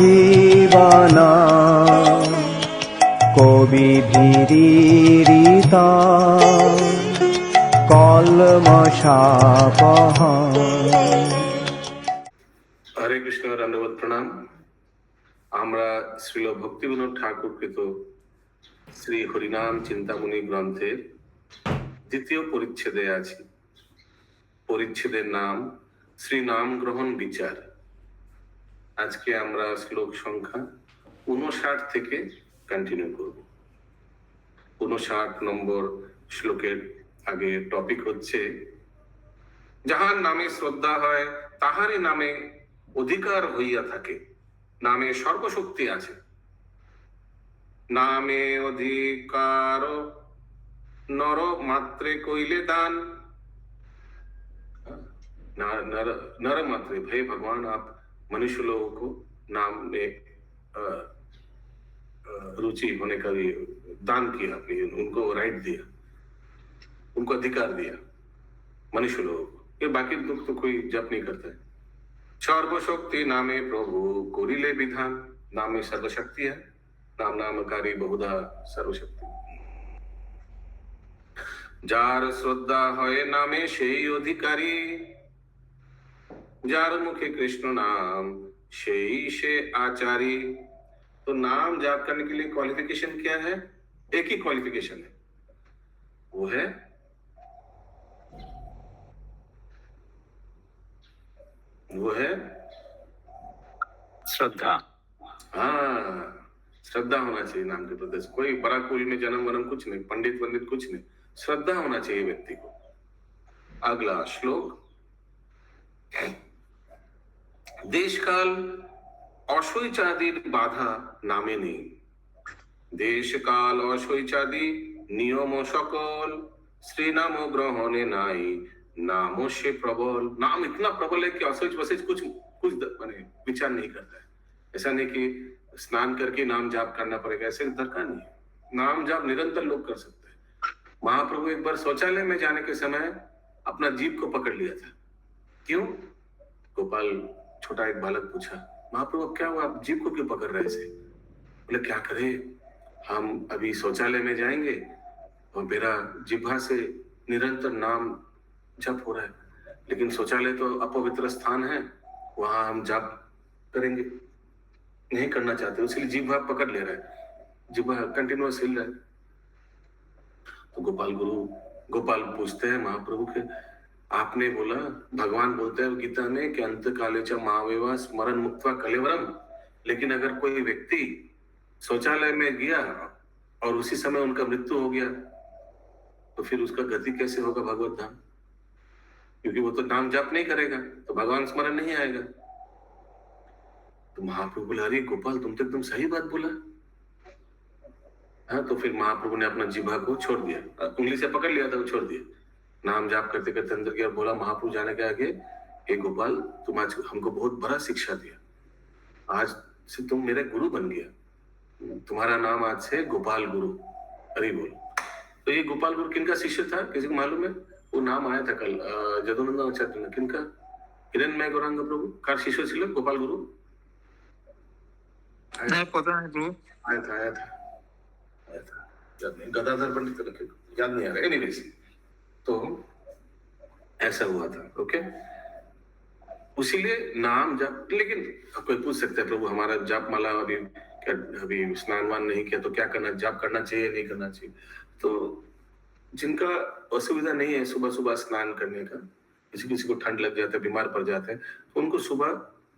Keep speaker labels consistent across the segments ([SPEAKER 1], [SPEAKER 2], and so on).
[SPEAKER 1] জীবনা কবিভিরিতা কলমশাপহা।
[SPEAKER 2] হরে কৃষ্ণ, দণ্ডবত প্রণাম। আমরা শ্রীল ভক্তিবিনোদ ঠাকুর কৃত শ্রী হরিনাম চিন্তামণি গ্রন্থের দ্বিতীয় পরিচ্ছেদে আছি। পরিচ্ছেদের নাম শ্রী নাম গ্রহণ বিচার। আজকে আমরা শ্লোক সংখ্যা 59 থেকে কন্টিনিউ করব। 59 নম্বর শ্লোকের আগে টপিক হচ্ছে, যাহার নামে শ্রদ্ধা হয় তাহারই নামে অধিকার হইয়া থাকে। নামে সর্বশক্তি আছে। নামে অধিকার নর মাত্রে কইলে দান। नर मात्र भाई भगवान, आप मनुष्य लोगों को नाम में रुचि होने का भी दान किया, आपने उनको राइट दिया, उनको अधिकार दिया मनुष्य लोगों को। ये बाकी लोग तो कोई जप नहीं करता है। सर्वशक्ति नामे प्रभु कोरिले विधान। नाम में सर्वशक्ति है। नाम नामकारी बहुधा सर्वशक्ति। जार श्रद्धा है नामे সেই অধিকারী। যার मुखे कृष्ण नाम সেই से आचारी। तो नाम जाप करने के लिए क्वालिफिकेशन क्या है? एक ही क्वालिफिकेशन है, वो है श्रद्धा। हाँ, श्रद्धा होना चाहिए नाम के प्रति। कोई बड़ा कुल में जन्म वनम कुछ नहीं, पंडित वंडित कुछ नहीं, श्रद्धा होना चाहिए व्यक्ति को। अगला श्लोक, देश काल অশৈচাদির বাধা নামে নেই। দেশ কাল অশৈচাদি নিয়ম সকল শ্রী नाम গ্রহণে নাই। नाम से प्रबल। नाम इतना प्रबल है कि असोच वसोच कुछ माने विचार नहीं करता है। ऐसा नहीं कि स्नान करके नाम जाप करना पड़ेगा, ऐसे दरकार नहीं है। नाम जाप निरंतर लोग कर सकते हैं। महाप्रभु एक बार शौचालय में जाने के समय अपना जीभ को पकड़ लिया था। क्यों? गोपाल छोटा एक बालक पूछा, महाप्रभु क्या हुआ, आप जीभ को क्यों पकड़ रहे थे? बोले क्या करे, हम अभी शौचालय में जाएंगे और मेरा जिह्वा से निरंतर नाम जप हो रहा है, लेकिन शौचालय तो अपवित्र स्थान है, वहां हम जप करेंगे नहीं करना चाहते, इसलिए जिह्वा पकड़ ले रहा है, जिह्वा कंटिन्यूअस हिल रहा है। तो गोपाल पूछते हैं महाप्रभु के, आपने बोला, भगवान बोलते हैं गीता में कि अंत काले च महावेवा स्मरण मुक्त्वा कलेवरम। लेकिन अगर कोई व्यक्ति शौचालय में गया और उसी समय उनका मृत्यु हो गया तो फिर उसका गति कैसे होगा भगवत धाम? क्योंकि वो तो नाम जाप नहीं करेगा, तो भगवान स्मरण नहीं आएगा। तो महाप्रभु बोला, अरे गोपाल तुम तो एकदम सही बात बोला। हाँ, तो फिर महाप्रभु ने अपना जिह्वा को छोड़ दिया, उंगली से पकड़ लिया था, वो छोड़ दिया। नाम जाप करते करते अंदर गया, बोला महाप्रभु जाने के आगे, हे गोपाल तुम आज हमको बहुत बड़ा शिक्षा दिया, आज से तुम मेरे गुरु बन गया, तुम्हारा नाम आज से गोपाल गुरु। हरि बोल। तो ये गोपाल गुरु किनका शिष्य था, किसी को मालूम है? वो नाम आया था कल जदुनंदन आचार्य में। किनका? हिरण्मय गौरांग प्रभु कार शिष्य ছিল गोपाल गुरु? नहीं पता है प्रभु। आया था याद नहीं, गदाधर पंडित याद नहीं आ रहा। एनीवेज, तो ऐसा हुआ था। ओके, उसीलिए नाम जाप। लेकिन कोई पूछ सकता है, प्रभु हमारा जाप माला अभी स्नान वान नहीं किया तो क्या करना, जाप करना चाहिए नहीं करना चाहिए? तो जिनका असुविधा नहीं है सुबह सुबह स्नान करने का, किसी को ठंड लग जाता है, बीमार पड़ जाते हैं, तो उनको सुबह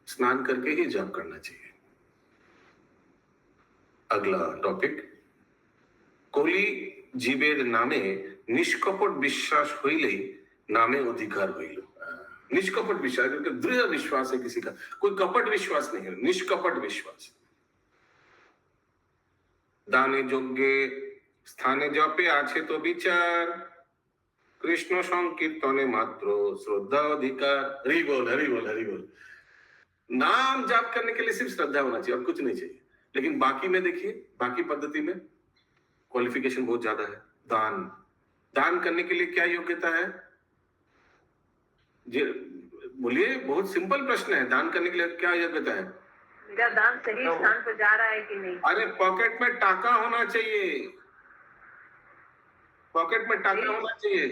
[SPEAKER 2] स्नान करके ही जाप करना चाहिए। अगला टॉपिक, কলি জীবের নামে নিষ্কপট বিশ্বাস হইলেই नामे अधिकार হইল। निष्कपट विश्वास, क्योंकि दृढ़ विश्वास है किसी का, कोई कपट विश्वास नहीं है, निष्कपट विश्वास। दाने যজ্ঞে স্থানে জপে আছে তো বিচার, कृष्ण संकीर्तने मात्र श्रद्धा अधिकार। हरि बोल हरि बोल हरि बोल। नाम जाप करने के लिए सिर्फ श्रद्धा होना चाहिए और कुछ नहीं चाहिए। लेकिन बाकी में देखिए, बाकी पद्धति में क्वालिफिकेशन बहुत ज्यादा है। दान करने के लिए क्या योग्यता है? बोलिए, बहुत सिंपल प्रश्न है। दान करने के लिए क्या योग्यता है?
[SPEAKER 1] मेरा दान सही स्थान पर जा रहा है कि नहीं?
[SPEAKER 2] अरे पॉकेट में टाका होना चाहिए, पॉकेट में टाका होना चाहिए,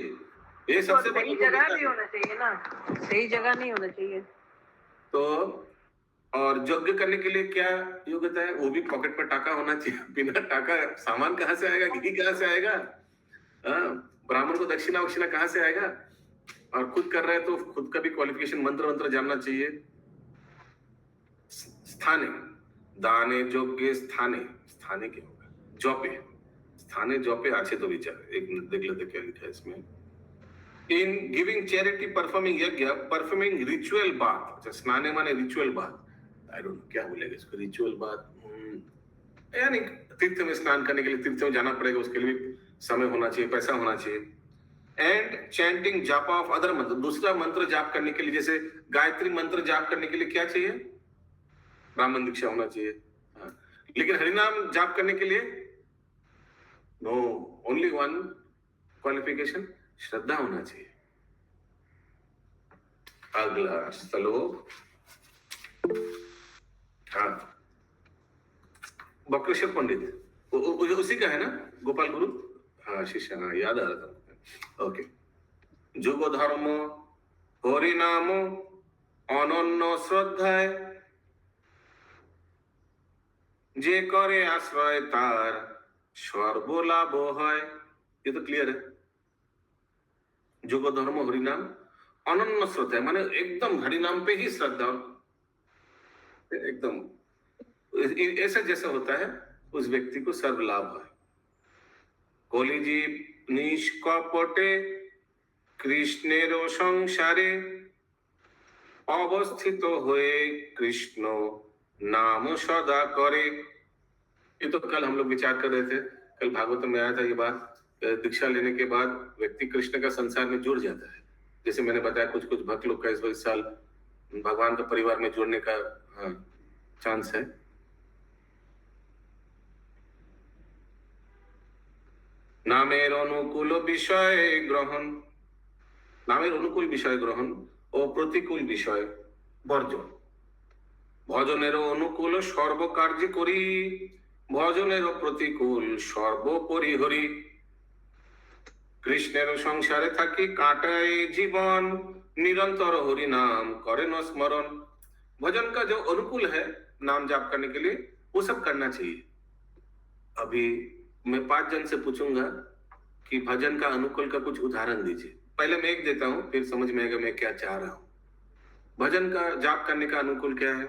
[SPEAKER 2] ये सबसे
[SPEAKER 1] सही जगह भी होना चाहिए ना, सही जगह नहीं होना चाहिए। तो
[SPEAKER 2] और यज्ञ करने के लिए क्या योग्यता है? वो भी पॉकेट में टाका होना चाहिए। बिना टाका सामान कहाँ से आएगा, घी कहाँ से आएगा? ब्राह्मण को दक्षिणा वक्षिणा कहाँ से आएगा? और खुद कर रहे हैं तो खुद का भी क्वालिफिकेशन मंत्र मंत्र जानना चाहिए। स्थाने दाने योग्य स्थाने, स्थाने क्या होगा? जौपे, स्थाने जौपे आछे तो विचार। एक मिनट देख लेते क्या लिखा है इसमें। इन गिविंग चैरिटी, परफॉर्मिंग यज्ञ, परफॉर्मिंग रिचुअल बाथ। अच्छा, स्नाने माने ritual bath, I don't know क्या बोलेगा इसको, रिचुअल बाथ, यानी तीर्थ में स्नान करने के लिए तीर्थ में जाना पड़ेगा, उसके लिए समय होना चाहिए, पैसा होना चाहिए। एंड चैंटिंग जाप ऑफ अदर मंत्र, दूसरा मंत्र जाप करने के लिए, जैसे गायत्री मंत्र जाप करने के लिए क्या चाहिए? ब्राह्मण दीक्षा होना चाहिए। लेकिन हरिनाम जाप करने के लिए नो, ओनली वन क्वालिफिकेशन, श्रद्धा होना चाहिए। अगला श्लोक, हाँ, बक्रेश्वर पंडित उसी का है ना, गोपाल गुरु, हाँ शिष्य, हाँ याद आ रहा था। ओके, जुग धर्म हरि नाम अनन्य श्रद्धाय, जे करे आश्रय तार सर्व लाभ है। ये तो क्लियर है। जुग धर्म हरि नाम अनन्य श्रद्धा है, माने एकदम हरि नाम पे ही श्रद्धा, एकदम ऐसा जैसा होता है उस व्यक्ति को सर्व लाभ है। कलिजीव निष्कपटे कृष्णेर संसारे अवस्थित हुए कृष्ण नाम सदा करे। ये तो कल हम लोग विचार कर रहे थे, कल भागवत में आया था ये बात। दीक्षा लेने के बाद व्यक्ति कृष्ण का संसार में जुड़ जाता है। जैसे मैंने बताया कुछ कुछ भक्त लोग का इस साल भगवान का परिवार में जुड़ने का चांस है। नामेर अनुकूल विषय ग्रहण, नामेर अनुकूल विषय ग्रहण ও প্রতিকূল বিষয় বর্জন, ভজনের অনুকূল সর্বকার্য করি, ভজনের প্রতিকূল সর্বপরিহরি, কৃষ্ণের সংসারে থাকি কাটায় জীবন, निरंतर हरि नाम करे न स्मरण। भजन का जो अनुकूल है नाम जाप करने के लिए वो सब करना चाहिए। अभी मैं 5 जन से पूछूंगा कि भजन का अनुकूल का कुछ उदाहरण दीजिए। पहले मैं एक देता हूं, फिर समझ में आएगा मैं क्या चाह रहा हूं। भजन का जाप करने का अनुकूल क्या है?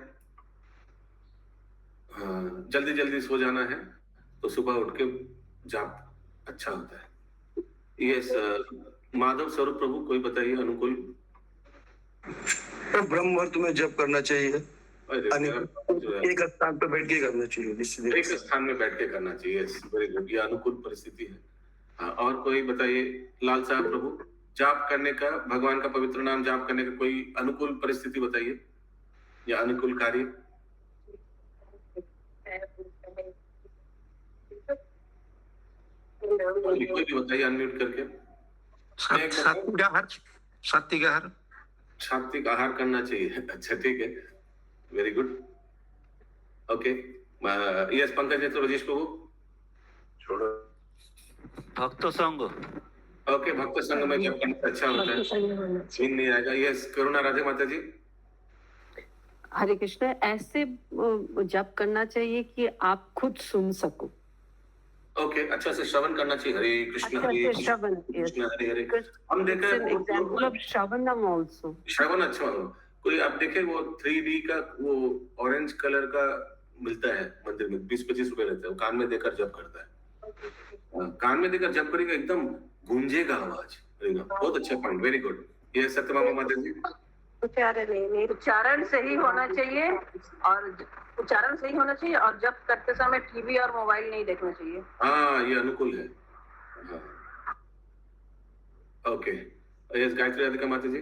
[SPEAKER 2] हाँ, जल्दी जल्दी सो जाना है तो सुबह उठ के जाप अच्छा होता है। यस, माधव स्वरूप प्रभु कोई बताइए अनुकूल।
[SPEAKER 3] तो ब्रह्म मुहूर्त में जप करना चाहिए, एक स्थान पर बैठ के करना चाहिए,
[SPEAKER 2] एक स्थान में बैठ के करना चाहिए। वेरी गुड, ये अनुकूल परिस्थिति है। हाँ, और कोई बताइए, लाल साहब प्रभु, जाप करने का, भगवान का पवित्र नाम जाप करने का कोई अनुकूल परिस्थिति बताइए या अनुकूल कार्य। कोई भी बताइए अनम्यूट करके।
[SPEAKER 3] सात्विक आहार,
[SPEAKER 2] सात्विक आहार करना चाहिए। अच्छा ठीक है, very good, okay. Yes Pankaj नेत्र, राजेश प्रभु छोड़ो।
[SPEAKER 4] भक्त संग,
[SPEAKER 2] ओके, भक्त संग में जब करना अच्छा होता है, नहीं आएगा। यस करुणा राधे माता जी।
[SPEAKER 5] हरे कृष्ण, ऐसे जप करना चाहिए कि आप खुद सुन सको।
[SPEAKER 2] ओके, अच्छा से श्रवण करना चाहिए। हरे कृष्ण हरे कृष्ण हरे हरे। हम देखा है
[SPEAKER 5] एग्जांपल ऑफ श्रवणम आल्सो, श्रवण
[SPEAKER 2] अच्छा हो। कोई आप देखे वो 3D का वो ऑरेंज कलर का मिलता है मंदिर में, 20-25 रुपए लेता है, वो कान में देकर जप करता है। कान में देकर जप करेगा एकदम गूंजेगा आवाज। बहुत अच्छा पॉइंट, वेरी गुड। ये सत्यभामा माता जी।
[SPEAKER 1] उच्चारण सही होना चाहिए, और उच्चारण सही होना चाहिए, और जब करते समय टीवी और मोबाइल नहीं देखना चाहिए।
[SPEAKER 2] हाँ, ये अनुकूल है। हाँ। ओके, यस गायत्री राधिका माता जी।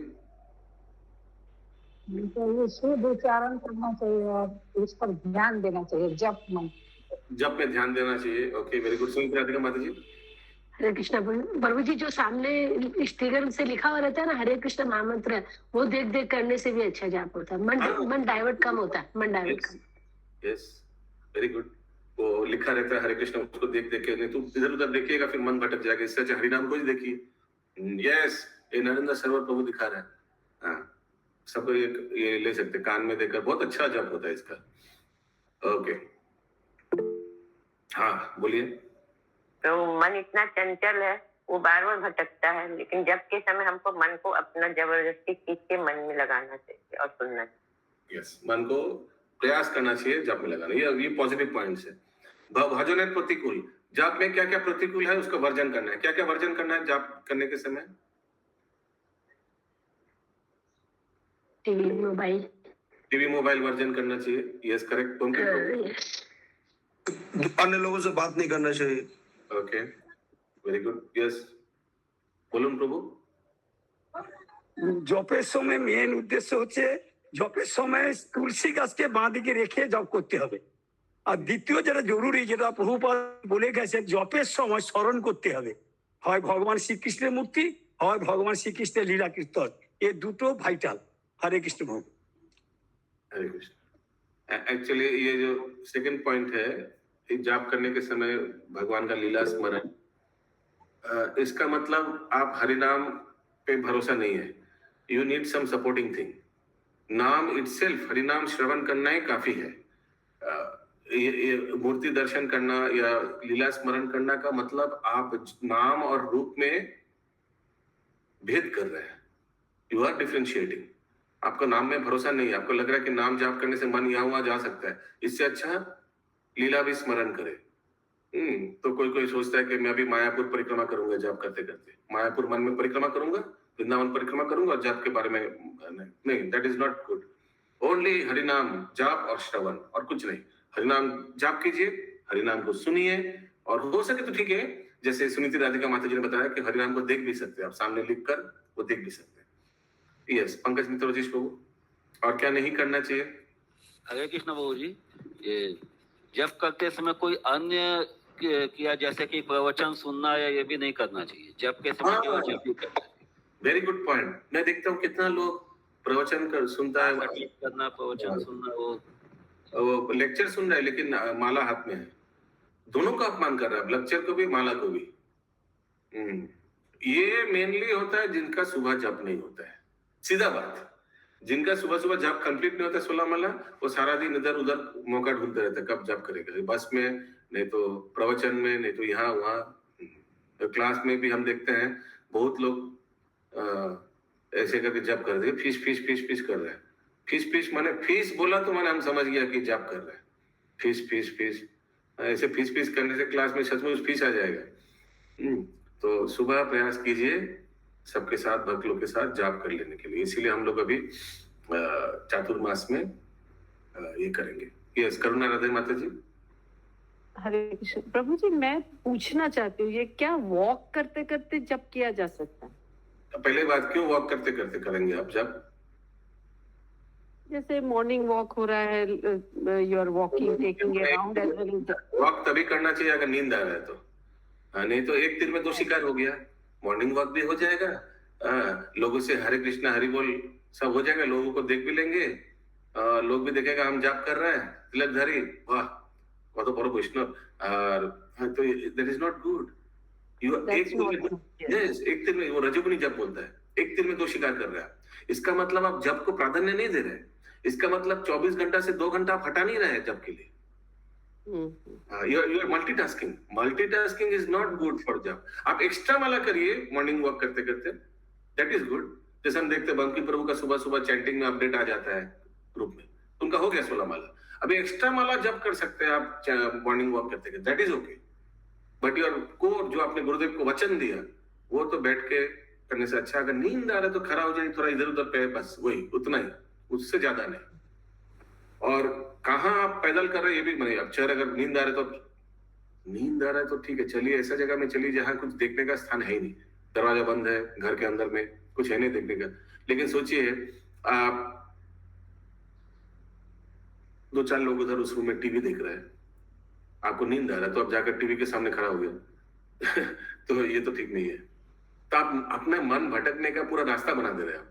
[SPEAKER 6] शुद्ध उच्चारण करना चाहिए और उस पर ध्यान देना चाहिए, जप
[SPEAKER 2] में ध्यान देना चाहिए। Okay, very good. Sunita Radhika माता जी।
[SPEAKER 7] हरे कृष्ण प्रभु जी, जो सामने स्टिकर से लिखा हुआ रहता है ना हरे कृष्ण महामंत्र, वो देख देख करने से भी अच्छा जाप होता है। मन डाइवर्ट कम होता है, मन डाइवर्ट कम।
[SPEAKER 2] Yes, very good. वो लिखा रहता है हरे कृष्ण, उसको देख देख के, नहीं तो इधर उधर देखिएगा फिर मन भटक जाएगा। इससे अच्छा हरिनाम को ही देखिए। यस, ये नरेंद्र सर्वर प्रभु दिखा रहा है। हाँ, सबको ये ले सकते हैं, कान में देकर बहुत अच्छा जप होता है इसका। ओके, हाँ बोलिए।
[SPEAKER 8] तो मन इतना चंचल है, वो बार बार भटकता है, लेकिन जब के समय हमको मन को अपना जबरदस्ती खींच के मन में लगाना चाहिए और सुनना चाहिए।
[SPEAKER 2] यस, मन को प्रयास करना चाहिए जप में लगाना। ये पॉजिटिव पॉइंट्स है। भजन है प्रतिकूल, जप में क्या क्या प्रतिकूल है उसका वर्जन करना है। क्या क्या वर्जन करना है जप करने के समय? टीवी मोबाइल वर्जन करना चाहिए। Yes, correct.
[SPEAKER 3] अन्य लोगों से बात नहीं करना चाहिए।
[SPEAKER 2] Okay, very good. यस, বলুন প্রভু।
[SPEAKER 9] জপের সময় মেন উদ্দেশ্য হচ্ছে জপের সময় তুলসী গাছকে বাঁ দিকে রেখে জপ করতে হবে। আর দ্বিতীয় যেটা জরুরি, যেটা প্রভুপাদ বলে গেছেন, জপের সময় স্মরণ করতে হবে হয় ভগবান শ্রীকৃষ্ণের মূর্তি, হয় ভগবান শ্রীকৃষ্ণের লীলা কীর্তন। এ দুটো ভাইটাল। হরে কৃষ্ণ প্রভু।
[SPEAKER 2] हरे कृष्ण। एक्चुअली ये जो सेकंड पॉइंट है, जाप करने के समय भगवान का लीला स्मरण, इसका मतलब आप हरिनाम पे भरोसा नहीं है। You need some supporting thing. नाम इटसेल्फ, हरिनाम श्रवण करना ही काफी है। ये मूर्ति दर्शन करना या लीला स्मरण करना का मतलब आप नाम और रूप में भेद कर रहे हैं। You are differentiating. आपको नाम में भरोसा नहीं है, आपको लग रहा है कि नाम जाप करने से मन यहाँ वहां जा सकता है, इससे अच्छा लीला भी स्मरण करे। तो कोई कोई सोचता है कि मैं अभी मायापुर परिक्रमा करूंगा जाप करते करते, मायापुर मन में परिक्रमा करूंगा, वृंदावन परिक्रमा करूंगा और जाप के बारे में नहीं, that is not good. Only हरिनाम जाप और श्रवण, और कुछ नहीं। हरिनाम जाप कीजिए, हरिनाम को सुनिए, और हो सके तो ठीक है, जैसे सुनीति राधिका माता जी ने बताया कि हरिनाम को देख भी सकते हैं, आप सामने लिख कर वो देख भी सकते हैं। यस, पंकज मित्र राजेश प्रभु, और क्या नहीं करना चाहिए?
[SPEAKER 4] हरे कृष्ण प्रभु जी, ये जप करते समय कोई अन्य किया जैसे कि प्रवचन सुनना या ये भी नहीं करना चाहिए। जप के समय केवल जप ही करना चाहिए।
[SPEAKER 2] Very good point. मैं देखता हूँ कितना लोग प्रवचन कर सुनता है,
[SPEAKER 4] करना, प्रवचन सुनना, वो
[SPEAKER 2] लेक्चर सुन रहा है लेकिन माला हाथ में है। दोनों का अपमान कर रहा है, लेक्चर को भी माला को भी। ये मेनली होता है जिनका सुबह जप नहीं होता है। सीधा बात, जिनका सुबह सुबह जप कंप्लीट नहीं होता 16 माला, वो सारा दिन इधर उधर मौका ढूंढते रहते, कब जप करेगा, बस में, नहीं तो प्रवचन में, नहीं तो यहाँ वहाँ। क्लास में भी हम देखते हैं बहुत लोग ऐसे करके जप कर रहे, फीस फीस फीस फीस कर रहे हैं। फीस फीस माने, फीस बोला तो माने हम समझ गया कि जप कर रहे हैं। फीस फीस फीस, ऐसे फीस फीस करने से क्लास में सचमुच फीस आ जाएगा। तो सुबह प्रयास कीजिए सबके साथ, भक्त लोग के साथ जाप कर लेने के लिए। इसीलिए हम लोग अभी चातुर्मास में ये करेंगे। यस, करुणा राधे माता जी।
[SPEAKER 5] हरे कृष्ण प्रभु जी, मैं पूछना चाहती हूँ, ये क्या वॉक करते करते जप किया जा सकता है?
[SPEAKER 2] पहले बात, क्यों वॉक करते करते करेंगे आप जप?
[SPEAKER 5] जैसे मॉर्निंग वॉक हो रहा है, you are walking, taking around as well.
[SPEAKER 2] Walk तभी करना चाहिए अगर नींद आ रहा है तो, नहीं तो एक तीर में दो शिकार हो गया। मॉर्निंग वॉक भी हो जाएगा, लोगों से हरे कृष्णा हरि बोल सब हो जाएगा, लोगों को देख भी लेंगे, लोग भी देखेगा हम जाप कर रहे हैं, तिलकधारी, वाह वह तो बड़ो वैष्णव। और तो that is not good. You एक तीर में, वो रजोगुनी जप बोलता है, एक तीर में दो शिकार कर रहा है। इसका मतलब आप जप को प्राधान्य नहीं दे रहे, इसका मतलब 24 घंटा से 2 घंटा आप हटा नहीं रहे हैं जप के लिए। you are multitasking. Multitasking is not good for job. आप एक्स्ट्रा वाला करिए मॉर्निंग वॉक करते करते, दैट इज गुड। जैसे हम देखते हैं बंकी प्रभु का सुबह सुबह चैंटिंग में अपडेट आ जाता है ग्रुप में, उनका हो गया 16 माला। अभी एक्स्ट्रा माला जब कर सकते हैं आप मॉर्निंग वॉक करते करते, that is okay. But your core, जो आपने गुरुदेव को वचन दिया, वो तो बैठ के करने से अच्छा। अगर नींद आ रहा है तो खड़ा हो जाए, थोड़ा इधर उधर पे, बस वही उतना ही, उससे ज्यादा नहीं। और कहाँ आप पैदल कर रहे हैं ये भी नहीं। अब चेहरे, अगर नींद आ रहा है तो ठीक है, चलिए ऐसा जगह में चलिए जहाँ कुछ देखने का स्थान है ही नहीं, दरवाजा बंद है, घर के अंदर में कुछ है नहीं देखने का। लेकिन सोचिए आप 2-4 लोग उधर उस रूम में टीवी देख रहे हैं, आपको नींद आ रहा है तो आप जाकर टीवी के सामने खड़ा हो गया तो ये तो ठीक नहीं है। तो आप अपना मन भटकने का पूरा रास्ता बना दे रहे हैं।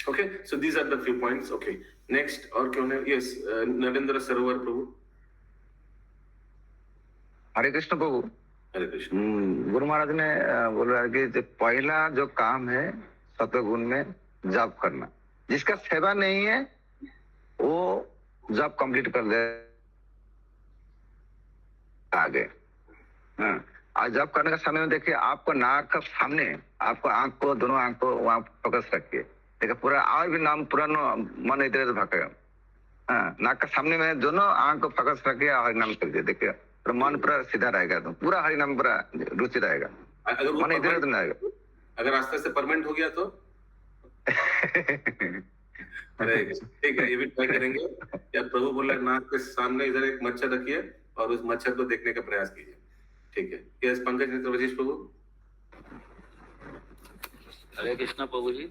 [SPEAKER 2] Okay, so these are the few points. Okay, next और क्यों है? Yes, नरेंद्र सरोवर प्रभु.
[SPEAKER 10] हरे कृष्ण प्रभु।
[SPEAKER 2] हरे कृष्ण।
[SPEAKER 10] गुरु महाराज ने बोला कि जो पहला जो काम है सत्वगुण में जप करना, जिसका सेवा नहीं है वो जप कंप्लीट कर दे आगे। हाँ, आज जप करने का समय में देखिए आपको नाक का सामने, आपको आंख को, दोनों आंख को वहां फोकस रखिए, देखिए पूरा और भी नाम पूरा मन इधर उधर भटकेगा। हाँ, नाक का सामने में दोनों आंख को फोकस रखिए और हरि नाम करिए, देखिए पूरा मन पूरा सीधा रहेगा, तो पूरा हरि नाम पूरा रुचि रहेगा, मन इधर उधर नहीं रहेगा।
[SPEAKER 2] अगर रास्ते से परमानेंट हो गया तो अरे ठीक है, ये भी ट्राई करेंगे। या प्रभु बोला नाक के सामने इधर एक मच्छर रखिए और उस मच्छर को देखने का प्रयास कीजिए। ठीक है, यस पंकज नेत्रवजीश प्रभु।
[SPEAKER 4] हरे कृष्णा प्रभु जी।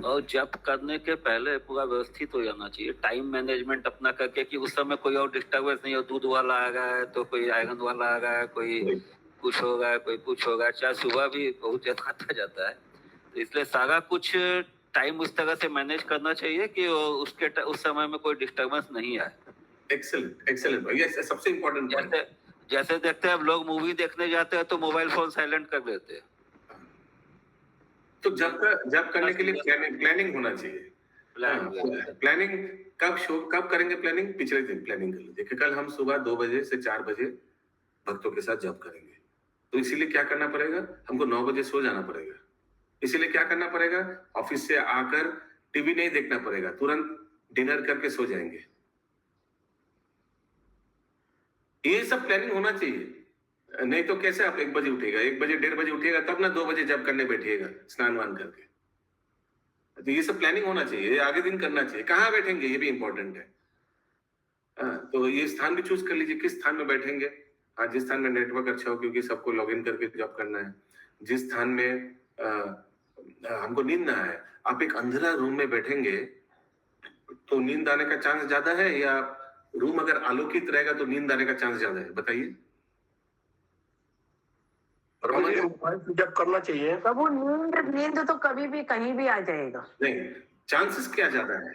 [SPEAKER 4] और जप करने के पहले पूरा व्यवस्थित हो जाना चाहिए, टाइम मैनेजमेंट अपना करके कि उस समय कोई और डिस्टर्बेंस नहीं हो, दूध वाला आ रहा है तो कोई आयरन वाला आ रहा है, कोई कुछ हो रहा है, कोई कुछ हो रहा है, चाहे सुबह भी बहुत ज्यादा आता जाता है, तो इसलिए सारा कुछ टाइम उस तरह से मैनेज करना चाहिए कि उसके उस समय में कोई डिस्टर्बेंस नहीं आए।
[SPEAKER 2] एक्सेलेंट एक्सेलेंट, यस सबसे इम्पोर्टेंट पॉइंट।
[SPEAKER 4] जैसे देखते हैं अब लोग मूवी देखने जाते हैं तो मोबाइल फोन साइलेंट कर देते हैं।
[SPEAKER 2] तो जब करने के लिए प्लानिंग होना चाहिए। प्लानिंग कब करेंगे? प्लानिंग पिछले दिन प्लानिंग कर लीजिए कि कल हम सुबह 2 बजे से 4 बजे भक्तों के साथ जप करेंगे, तो इसीलिए क्या करना पड़ेगा, हमको 9 बजे सो जाना पड़ेगा। इसीलिए क्या करना पड़ेगा, ऑफिस से आकर टीवी नहीं देखना पड़ेगा, तुरंत डिनर करके सो जाएंगे। ये सब प्लानिंग होना चाहिए, नहीं तो कैसे आप 1 बजे उठेगा, 1 बजे 1:30 बजे उठेगा, तब ना 2 बजे जब करने बैठिएगा स्नान वान करके। तो ये सब प्लानिंग होना चाहिए, ये आगे दिन करना चाहिए। कहाँ बैठेंगे ये भी इंपॉर्टेंट है। तो ये स्थान भी चूज कर लीजिए, किस स्थान में बैठेंगे। जिस स्थान में नेटवर्क अच्छा हो, क्योंकि सबको लॉगिन करके जॉब करना है। जिस स्थान में हमको नींद ना आए, आप एक अंधेरा रूम में बैठेंगे तो नींद आने का चांस ज्यादा है, या रूम अगर आलोकित रहेगा तो नींद आने का चांस ज्यादा है? बताइए।
[SPEAKER 3] जब करना चाहिए
[SPEAKER 6] तब वो नींद तो कभी भी कहीं भी आ जाएगा।
[SPEAKER 2] नहीं, चांसेस क्या ज्यादा है,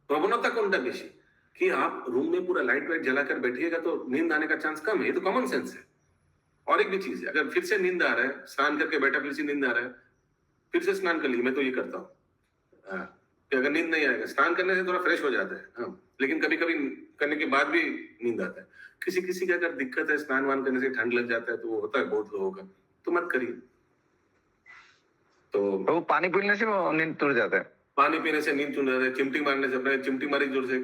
[SPEAKER 2] प्रवणता कोणता बेशी कि आप रूम में पूरा लाइट वाइट जलाकर बैठिएगा तो नींद आने का चांस कम है। ये तो कॉमन सेंस है। और एक भी चीज है, अगर फिर से नींद आ रहा है, स्नान करके बैठा फिर से नींद आ रहा है, फिर से स्नान कर लीजिए। मैं तो ये करता हूँ कि अगर नींद नहीं आएगा, स्नान करने से थोड़ा फ्रेश हो जाता है। हाँ, लेकिन कभी कभी करने के बाद भी नींद आता है। किसी किसी का अगर दिक्कत है, स्नान वान करने से ठंड लग जाता है, तो वो होता है बहुत लोगों का, तो मत करिए। तो
[SPEAKER 10] वो पानी पीने से वो नींद टूट जाता है,
[SPEAKER 2] पानी पीने से नींद टूट जाता है, चिमटी मारने से, अपने चिमटी मारी जोर से,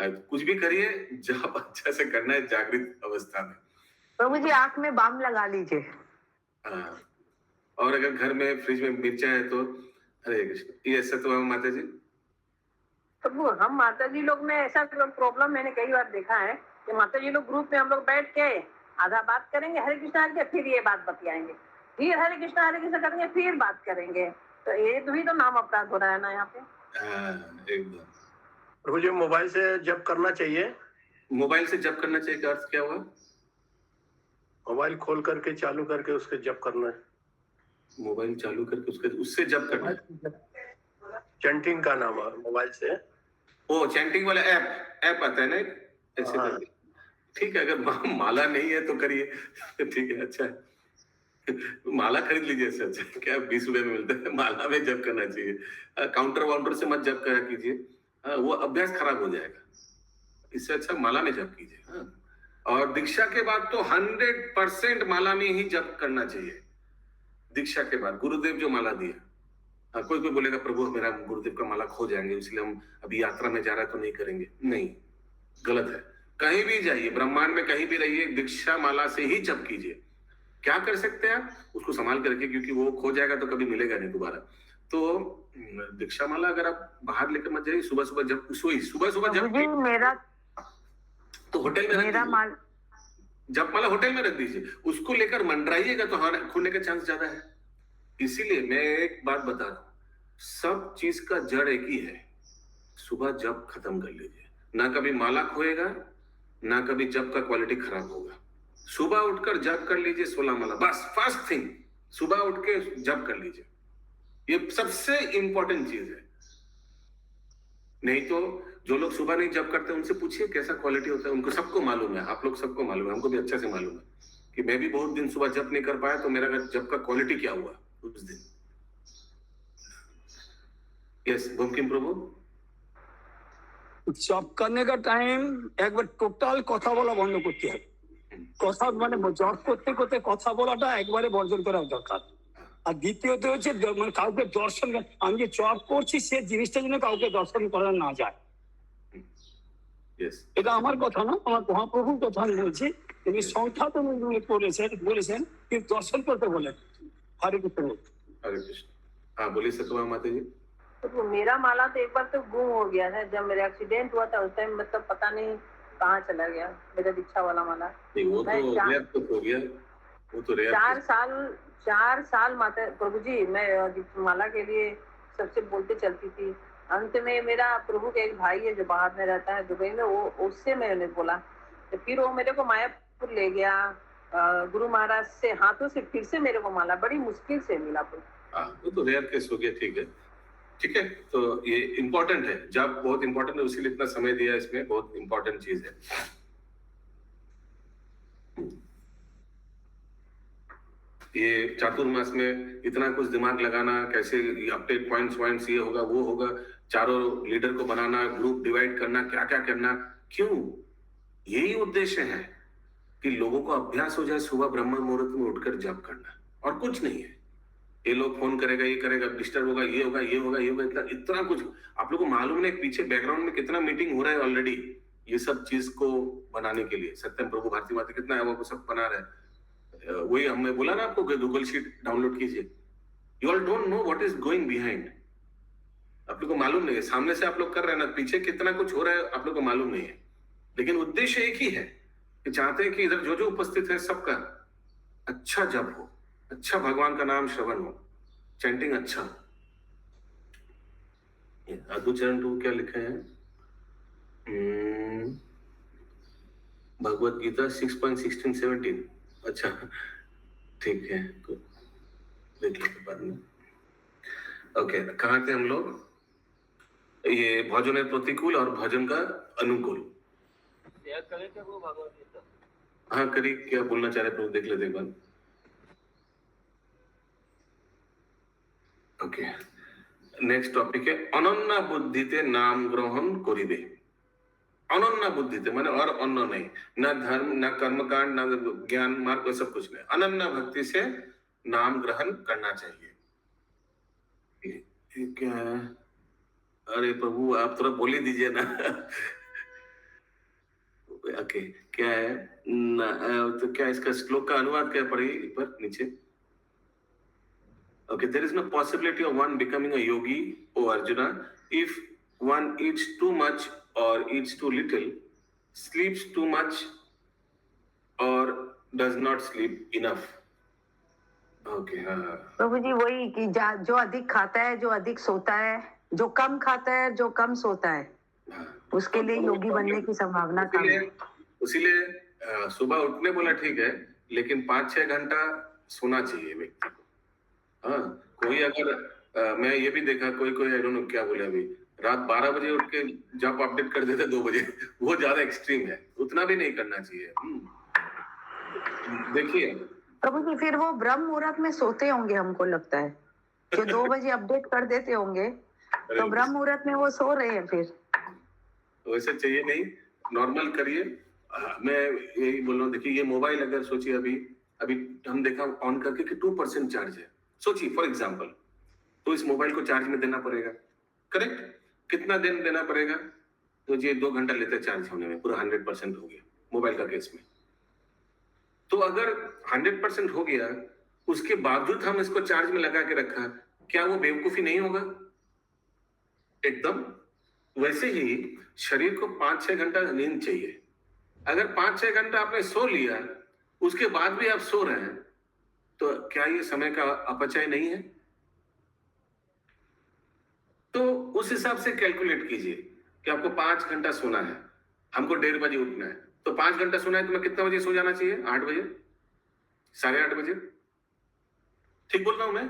[SPEAKER 2] कुछ भी करिए, जब अच्छा से करना है जागृत अवस्था में।
[SPEAKER 6] प्रभु जी आंख में बाम लगा लीजिए।
[SPEAKER 2] हाँ, और अगर घर में फ्रिज में मिर्चा है तो हरे कृष्ण। ये सत्यभामा माता जी।
[SPEAKER 1] प्रभु हम माता जी लोग में ऐसा प्रॉब्लम मैंने कई बार देखा है कि माता जी लोग ग्रुप में हम लोग बैठ के आधा बात करेंगे हरे कृष्ण हरे, फिर ये बात बतियाएंगे, फिर हरे कृष्ण करेंगे, फिर बात करेंगे, तो ये भी तो नाम अपराध हो रहा है ना यहाँ पे।
[SPEAKER 2] एकदम।
[SPEAKER 3] प्रभु जी मोबाइल से जब करना चाहिए।
[SPEAKER 2] मोबाइल से जब करना चाहिए का अर्थ क्या हुआ?
[SPEAKER 3] मोबाइल खोल करके चालू करके उसके जब करना है।
[SPEAKER 2] मोबाइल चालू करके उससे जब करना है।
[SPEAKER 3] चैंटिंग का नाम है मोबाइल से।
[SPEAKER 2] ओ चैंटिंग वाला ऐप आता है ना ऐसे करके। ठीक है, अगर माला नहीं है तो करिए। ठीक है, अच्छा है। माला खरीद लीजिए, इससे अच्छा क्या 20 रुपए में मिलता है। माला में जब करना चाहिए, काउंटर वाउंटर से मत जब करा कीजिए, वो अभ्यास खराब हो जाएगा। इससे अच्छा माला में जप कीजिए। और दीक्षा के बाद तो 100% माला में ही जप करना चाहिए। दीक्षा के बाद गुरुदेव जो माला दिया, कोई कोई बोलेगा प्रभु मेरा गुरुदेव का माला खो जाएंगे, इसलिए हम अभी यात्रा में जा रहे हैं तो नहीं करेंगे। नहीं, गलत है। कहीं भी जाइए, ब्रह्मांड में कहीं भी रहिए, दीक्षा माला से ही जप कीजिए। क्या कर सकते हैं आप, उसको संभाल कर रखिए, क्योंकि वो खो जाएगा तो कभी मिलेगा नहीं दोबारा। तो दीक्षा माला अगर आप बाहर लेकर मत जाइए, सुबह सुबह जब सुबह जब
[SPEAKER 6] मेरा
[SPEAKER 2] तो होटल में
[SPEAKER 6] मेरा माल
[SPEAKER 2] जब माला होटल में रख दीजिए, उसको लेकर मंडराइएगा तो खोने का चांस ज्यादा है। इसीलिए मैं एक बात बता रहा हूं, सब चीज का जड़ एक ही है। सुबह जब खत्म कर लीजिए, ना कभी माला खोएगा, ना कभी जब का क्वालिटी खराब होगा। सुबह उठकर जब कर लीजिए 16 माला, बस फर्स्ट थिंग सुबह उठ के जब कर लीजिए। ये सबसे इंपॉर्टेंट चीज है। नहीं तो जो लोग सुबह नहीं जप करते उनसे पूछिए कैसा क्वालिटी होता है, उनको सबको मालूम है, आप लोग सबको मालूम है, हमको भी अच्छे से मालूम है कि मैं भी बहुत दिन सुबह जप नहीं कर पाया तो मेरा जप का क्वालिटी क्या हुआ उस दिन। यस बंकिम प्रभु।
[SPEAKER 9] জব करने का टाइम একবার টোটাল কথা বলা বন্ধ করতে হবে। কথা মানে জব করতে করতে কথা বলাটা একবারে বর্জন করা দরকার। আর দ্বিতীয়ত হচ্ছে মানে কাউকে দর্শন, আমি যে জব করছি সে জিনিসটা যেন কাউকে দর্শন করা না যায়। এটা আমার কথা না, আমার মহাপ্রভুর কথা আমি বলছি। তিনি সংখ্যা তো বলেছেন কিন্তু দর্শন করতে বলেন। हरे कृष्ण।
[SPEAKER 2] हरे कृष्ण। हाँ बोलिए सतवा माता जी।
[SPEAKER 1] तो मेरा माला तो एक बार तो गुम हो गया था, जब मेरा एक्सीडेंट हुआ था उस टाइम मतलब पता नहीं कहाँ चला गया मेरा दीक्षा वाला माला।
[SPEAKER 2] नहीं वो तो रेयर तो हो गया, वो तो रेयर।
[SPEAKER 1] 4 साल माता प्रभु जी मैं माला के लिए सबसे बोलते चलती थी। अंत में मेरा प्रभु का एक भाई है जो बाहर में रहता है दुबई में, वो उससे मैंने बोला तो फिर वो मेरे को मायापुर ले गया, गुरु महाराज से हाथों से फिर से मेरे को माला बड़ी मुश्किल से मिला।
[SPEAKER 2] हाँ वो तो रेयर केस हो गया। ठीक है ठीक है, तो ये इम्पोर्टेंट है, जब बहुत इम्पोर्टेंट है उसीलिए इतना समय दिया, इसमें बहुत इम्पोर्टेंट चीज है। ये चातुर्मास में इतना कुछ दिमाग लगाना, कैसे अपडेट पॉइंट्स ये होगा वो होगा, चारों लीडर को बनाना, ग्रुप डिवाइड करना, क्या क्या करना, क्यों? यही उद्देश्य है कि लोगों को अभ्यास हो जाए सुबह ब्रह्म मुहूर्त में उठकर जप करना, और कुछ नहीं है। ये लोग फोन करेगा, ये करेगा, डिस्टर्ब होगा, ये होगा, ये होगा, ये होगा, इतना कुछ आप लोगों को मालूम नहीं पीछे बैकग्राउंड में कितना मीटिंग हो रहा है ऑलरेडी, ये सब चीज को बनाने के लिए। सत्यम प्रभु भारती माता कितना है वो सब बना रहे हैं। वही हमने बोला ना आपको, गूगल शीट डाउनलोड कीजिए। You all don't know what is going behind, आप लोग को मालूम नहीं है। सामने से आप लोग कर रहे हैं ना, पीछे कितना कुछ हो रहा है आप लोग को मालूम नहीं है, लेकिन उद्देश्य एक ही है कि चाहते हैं कि इधर जो जो उपस्थित है सबका अच्छा जप हो, अच्छा भगवान का नाम श्रवण हो, चैंटिंग अच्छा। अद्भुत चरण 2 क्या लिखे हैं? भगवत गीता 6.16-17। अच्छा ठीक है, देख लेते बाद में। ओके, कहाँ थे हम लोग? ये भोजन है प्रतिकूल और भोजन का अनुकूल।
[SPEAKER 4] करें क्या वो भगवत गीता?
[SPEAKER 2] हाँ करी, क्या बोलना चाह रहे थे देख लेते एक बार। ओके, नेक्स्ट टॉपिक है अनन्या बुद्धिते नाम ग्रहण करिबे। अनन्या बुद्धिते माने और अन्य नहीं, ना धर्म ना कर्मकांड ना ज्ञान मार्ग सब कुछ नहीं, अनन्या भक्ति से नाम ग्रहण करना चाहिए। ये क्या है? अरे प्रभु आप थोड़ा बोल ही दीजिए ना। ओके क्या है तो क्या इसका श्लोक का अनुवाद क्या पढ़िए पर नीचे। Okay, there is no possibility of one becoming a yogi, O Arjuna, if one eats too much or eats too little, sleeps too much or does not sleep enough. Okay, हाँ।
[SPEAKER 6] प्रभु जी वही कि जो अधिक खाता है, जो अधिक सोता है, जो कम खाता है, जो कम सोता है, उसके लिए योगी बनने की संभावना कम है।
[SPEAKER 2] इसीलिए सुबह उठने बोला ठीक है, लेकिन 5-6 घंटा सोना चाहिए व्यक्ति को। हाँ, कोई अगर मैं ये भी देखा कोई आई डोंट नो क्या बोले अभी, रात 12 बजे उठ के जब अपडेट कर देते 2 बजे, वो ज्यादा एक्सट्रीम है, उतना भी नहीं करना चाहिए। देखिए
[SPEAKER 6] प्रभु जी फिर वो ब्रह्म मुहूर्त में सोते होंगे, हमको लगता है जो 2 बजे अपडेट कर देते होंगे तो ब्रह्म मुहूर्त में वो सो रहे हैं। फिर
[SPEAKER 2] वैसे चाहिए नहीं, नॉर्मल करिए। मैं यही बोल रहा हूँ, देखिए ये मोबाइल अगर सोचिए अभी हम देखा ऑन करके कि 2% चार्ज है, सोचिए फॉर एग्जांपल, तो इस मोबाइल को चार्ज में देना पड़ेगा, करेक्ट? कितना दिन देना पड़ेगा? तो ये 2 घंटा लेते चार्ज होने में, पूरा 100% हो गया मोबाइल का केस में। तो अगर 100% हो गया, उसके बावजूद हम इसको चार्ज में लगा के रखा, क्या वो बेवकूफी नहीं होगा? एकदम वैसे ही शरीर को 5-6 घंटा नींद चाहिए। अगर 5-6 घंटा आपने सो लिया, उसके बाद भी आप सो रहे हैं, तो क्या ये समय का अपचय नहीं है? तो उस हिसाब से कैलकुलेट कीजिए कि आपको 5 घंटा सोना है, हमको 1:30 बजे उठना है, तो 5 घंटा सोना है तो मैं कितना बजे सो जाना चाहिए? 8 बजे, 8:30 बजे, ठीक बोल रहा हूं मैं?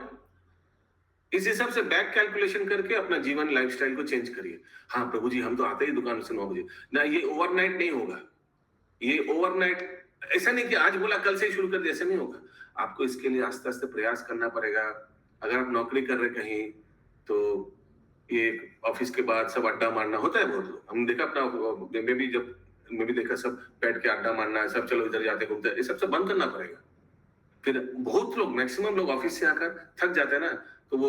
[SPEAKER 2] इस हिसाब से बैक कैलकुलेशन करके अपना जीवन लाइफस्टाइल को चेंज करिए। हाँ प्रभु जी, हम तो आते ही दुकान से 9 बजे ना, ये ओवरनाइट नहीं होगा। ये ओवरनाइट ऐसा नहीं कि आज बोला कल से ही शुरू कर दिया, ऐसा नहीं होगा। आपको इसके लिए आस्ते आस्ते प्रयास करना पड़ेगा। अगर आप नौकरी कर रहे कहीं, तो ये ऑफिस के बाद सब अड्डा मारना होता है। बहुत लोग, हम देखा अपना, मैं भी देखा सब बैठ के अड्डा मारना है, सब चलो इधर जाते घूमते, ये सब बंद करना पड़ेगा। फिर बहुत लोग, मैक्सिमम लोग ऑफिस से आकर थक जाते हैं ना, तो वो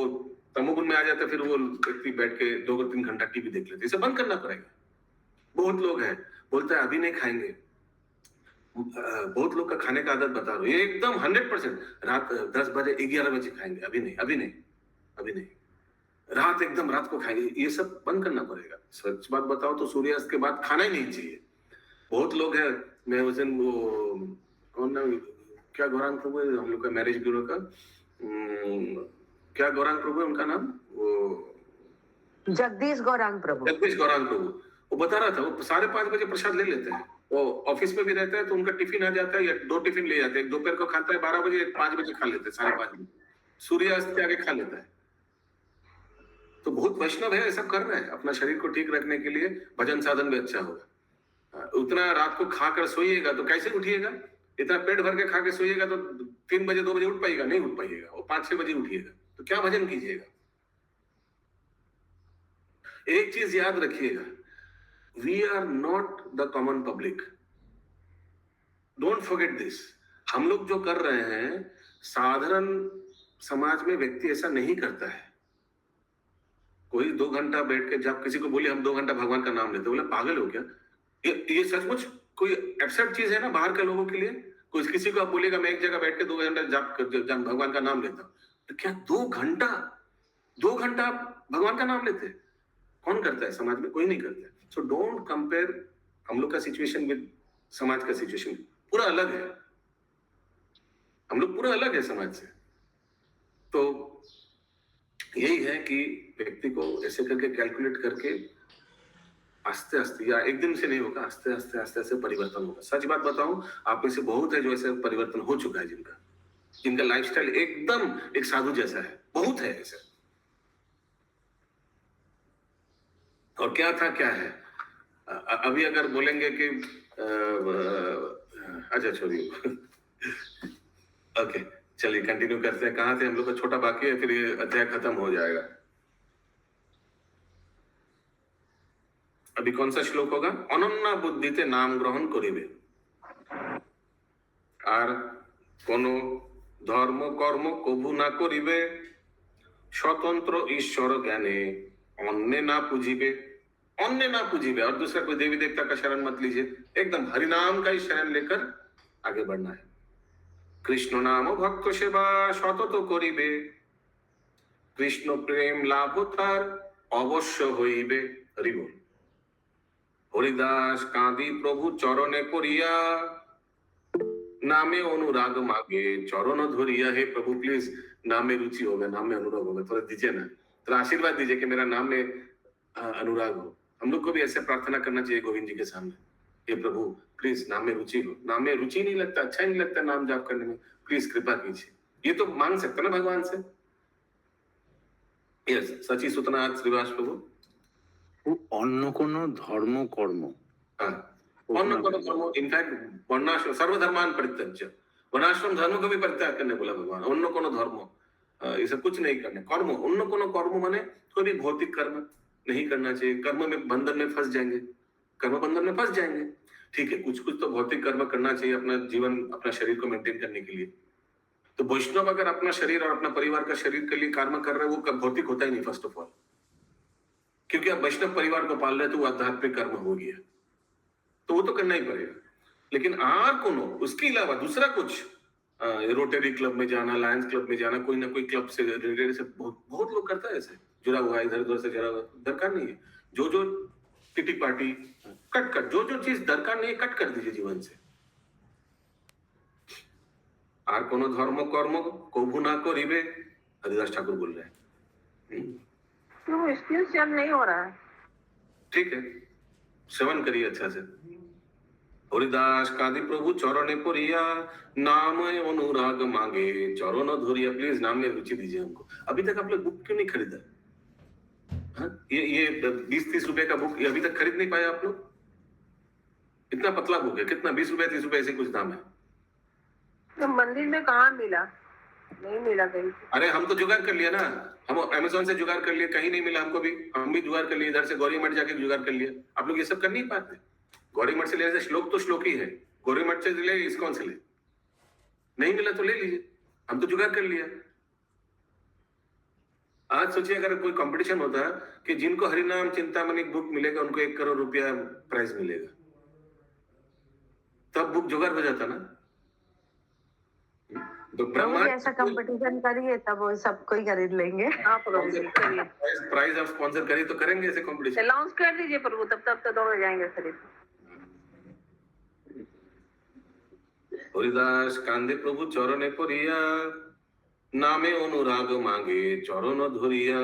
[SPEAKER 2] तमोगुण में आ जाते हैं, फिर वो व्यक्ति बैठ के 2-3 घंटा टीवी देख लेते, इसे बंद करना पड़ेगा। बहुत लोग हैं बोलते हैं अभी नहीं खाएंगे। बहुत लोग का खाने का आदत बता रहा हूँ, ये एकदम 100% रात 10 बजे 11 बजे खाएंगे, अभी नहीं, रात एकदम रात को खाएंगे, ये सब बंद करना पड़ेगा। सच बात बताओ तो सूर्यास्त के बाद खाना ही नहीं चाहिए। बहुत लोग हैं, मैं उस दिन वो कौन ना, क्या गौरांग प्रभु है हम लोग का मैरिज ब्यूरो का, क्या गौरांग प्रभु है उनका नाम, वो
[SPEAKER 6] जगदीश गौरांग प्रभु।
[SPEAKER 2] वो बता रहा था, वो 5:30 बजे प्रसाद ले लेते हैं। वो ऑफिस में भी रहता है तो उनका टिफिन आ जाता है, या 2 टिफिन ले जाते हैं, एक दोपहर को खाता है 12 बजे, 5 बजे खा लेते हैं, 5:30 बजे सूर्यास्त के आगे खा लेता है। तो बहुत वैष्णव है, ऐसा कर रहे हैं अपना शरीर को ठीक रखने के लिए। भजन साधन भी अच्छा होगा। उतना रात को खाकर सोइएगा तो कैसे उठिएगा? इतना पेट भर के खा के सोइएगा तो 3 बजे 2 बजे उठ पाएगा? नहीं उठ पाइएगा। वो 5-6 बजे उठिएगा तो क्या भजन कीजिएगा? एक चीज याद रखिएगा, we are not the common public, don't forget this. हम लोग जो कर रहे हैं, साधारण समाज में व्यक्ति ऐसा नहीं करता है। कोई 2 घंटा बैठ के, जब किसी को बोले हम 2 घंटा भगवान का नाम लेते, बोले पागल हो क्या? ये सचमुच कोई एब्सर्ड चीज है ना बाहर के लोगों के लिए। कोई किसी को आप बोलेगा मैं एक जगह बैठ के 2 घंटा जब भगवान का नाम लेता हूं, तो क्या 2 घंटा भगवान का नाम लेते? कौन करता है समाज में? कोई नहीं करता है। सो डोंट कंपेयर हम लोग का सिचुएशन विद समाज का सिचुएशन, पूरा अलग है। हम लोग पूरा अलग है समाज से। तो यही है कि व्यक्ति को ऐसे करके कैलकुलेट करके आस्ते आस्ते, या एक दिन से नहीं होगा, आस्ते आस्ते परिवर्तन होगा। सच बात बताऊं, आप में से बहुत है जो ऐसे परिवर्तन हो चुका है, जिनका लाइफस्टाइल एकदम एक साधु जैसा है। बहुत है ऐसे। और क्या था क्या है, अभी अगर बोलेंगे कि अच्छा छोड़िए ओके चलिए कंटिन्यू करते हैं। कहाँ थे हम लोग का? छोटा बाकी है, फिर ये अध्याय खत्म हो जाएगा। अभी कौन सा श्लोक होगा? अनन्या बुद्धिते नाम ग्रहण करिबे, আর কোনো ধর্ম কর্ম কভু না করিবে, स्वतंत्र ईश्वर ज्ञाने अन्य ना पूजिबे। और दूसरा कोई देवी देवता का शरण मत लीजिए, एकदम हरिनाम का ही शरण लेकर आगे बढ़ना है। कृष्ण नाम भक्त सेवा सतत करिबे, कृष्ण प्रेम लाभ तार अवश्य हইবে। हरि बोल। हरिदास कांदी प्रभु चरणे करिया, नामे अनुराग मागे चरण धरिया। हे प्रभु प्लीज नाम में रुचि होगा, नाम में अनुराग होगा, थोड़ा दीजिए ना, थोड़ा आशीर्वाद दीजिए कि मेरा नाम में अनुराग हो। हम लोग को भी ऐसे प्रार्थना करना चाहिए गोविंद जी के सामने, हे प्रभु प्लीज नाम में रुचि हो। नाम में रुचि नहीं लगता, अच्छा नहीं लगता नाम जाप करने में, प्लीज कृपा कीजिए। ये तो मांग सकते ना भगवान से। यस, सची सुतनाथ श्रीवास प्रभु।
[SPEAKER 11] অন্য কোনো ধর্ম কর্ম,
[SPEAKER 2] अन्य कोनो धर्म, इनफैक्ट वर्णाश्रम सर्वधर्मान परित्यज्य, वर्णाश्रम धर्म को भी परित्याग करने बोला भगवान। अन्य कोनो धर्म, ये सब कुछ नहीं करने। कर्म, अन्य कोनो कर्म माने कोई भी भौतिक कर्म नहीं करना चाहिए। कर्म में बंधन में फंस जाएंगे, कर्म बंधन में फंस जाएंगे। ठीक है, कुछ कुछ तो भौतिक कर्म करना चाहिए अपना जीवन, अपना शरीर को मेंटेन करने के लिए। तो वैष्णव अगर अपना शरीर और अपना परिवार का शरीर के लिए कर्म कर रहे हैं, वो भौतिक होता ही नहीं फर्स्ट ऑफ ऑल, क्योंकि आप वैष्णव परिवार को पाल रहे हैं तो वो आध्यात्मिक कर्म हो गया, तो वो तो करना ही पड़ेगा। लेकिन आर कोनो उसके अलावा दूसरा कुछ, रोटरी क्लब में जाना, लायंस क्लब में जाना, कोई ना कोई क्लब से रिलेटेड से बहुत लोग करता है, ऐसे जुड़ा हुआ है, इधर उधर से जुड़ा हुआ, दरकार नहीं है। जो जो किटी पार्टी कट, जो चीज दरकार नहीं है कट कर दीजिए जीवन से। आर कोनो धर्म कर्म कभू ना करिबे, हरिदास ठाकुर बोल रहे हैं।
[SPEAKER 1] तो स्किल शेयर नहीं हो रहा है।
[SPEAKER 2] ठीक है, सेवन करिए अच्छा से। हरिदास कांदी प्रभु चरणे पड़िया नाम अनुराग मांगे चरण धरिया। प्लीज नाम में रुचि दीजिए हमको। अभी तक आप लोग बुक क्यों नहीं खरीदा? हाँ? ये 20-30 रुपए का बुक अभी तक खरीद नहीं पाए आप लोग? इतना पतला बुक है, कितना 20 रुपए 30 रुपए ऐसे कुछ दाम है।
[SPEAKER 1] तो मंदिर में कहाँ मिला? नहीं मिला कहीं।
[SPEAKER 2] अरे हम तो जुगाड़ कर लिया ना, हम अमेज़न से जुगाड़ कर लिए, कहीं नहीं मिला हमको भी, हम भी जुगाड़ कर लिए, इधर से गौरी मठ जाके जुगाड़ कर लिया। आप लोग ये सब कर नहीं पाते। गौरी मठ से लेने से श्लोक तो श्लोक ही है, गौरी मठ से ले इस्कॉन से ले, नहीं मिला तो ले लीजिए, हम तो जुगाड़ कर लिया। आज सोचिए अगर कोई कंपटीशन होता कि जिनको हरिनाम चिंतामणि बुक मिलेगा उनको 1 करोड़ रुपया प्राइज मिलेगा, तब बुक जुगाड़ हो जाता ना। तो
[SPEAKER 6] प्रभु जी ऐसा कंपटीशन करिए तब वो सब कोई खरीद लेंगे।
[SPEAKER 1] हाँ प्रभु जी करिए,
[SPEAKER 2] प्राइज आप स्पॉन्सर करिए तो करेंगे ऐसे कंपटीशन।
[SPEAKER 1] अनाउंस कर दीजिए प्रभु, तब तो दौड़ जाएंगे खरीद।
[SPEAKER 2] हरिदास कांदे प्रभु चरणे पड़िया नामे अनुराग मांगे चरण धरिया।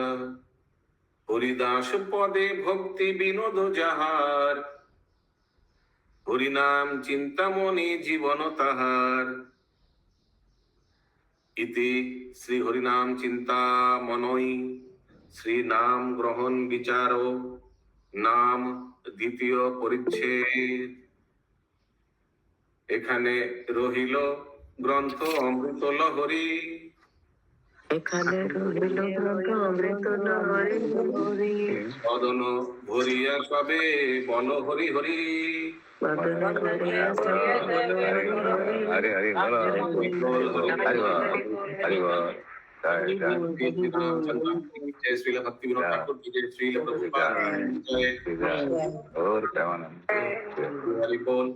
[SPEAKER 2] हरिदास पदे भक्ति विनोद जाहार हरिनाम चिंतामणि जीवन ताहार। इति श्री हरिनाम चिंतामणि श्री नाम ग्रहण विचारो नाम द्वितीय परिच्छेद। এখানে রহিল গ্রন্থ অমৃত লহরী।
[SPEAKER 6] এখানে রহিল গ্রন্থ অমৃত লহরী।
[SPEAKER 2] সদন ভরিয়া সবে বল হরি হরি।
[SPEAKER 10] हरे हरे बोलो हरे हरे
[SPEAKER 2] जय श्रील भक्ति विनोद ठाकुर जी, जय श्रील प्रभुपाद जय।
[SPEAKER 10] और क्या माना
[SPEAKER 2] हरि बोल।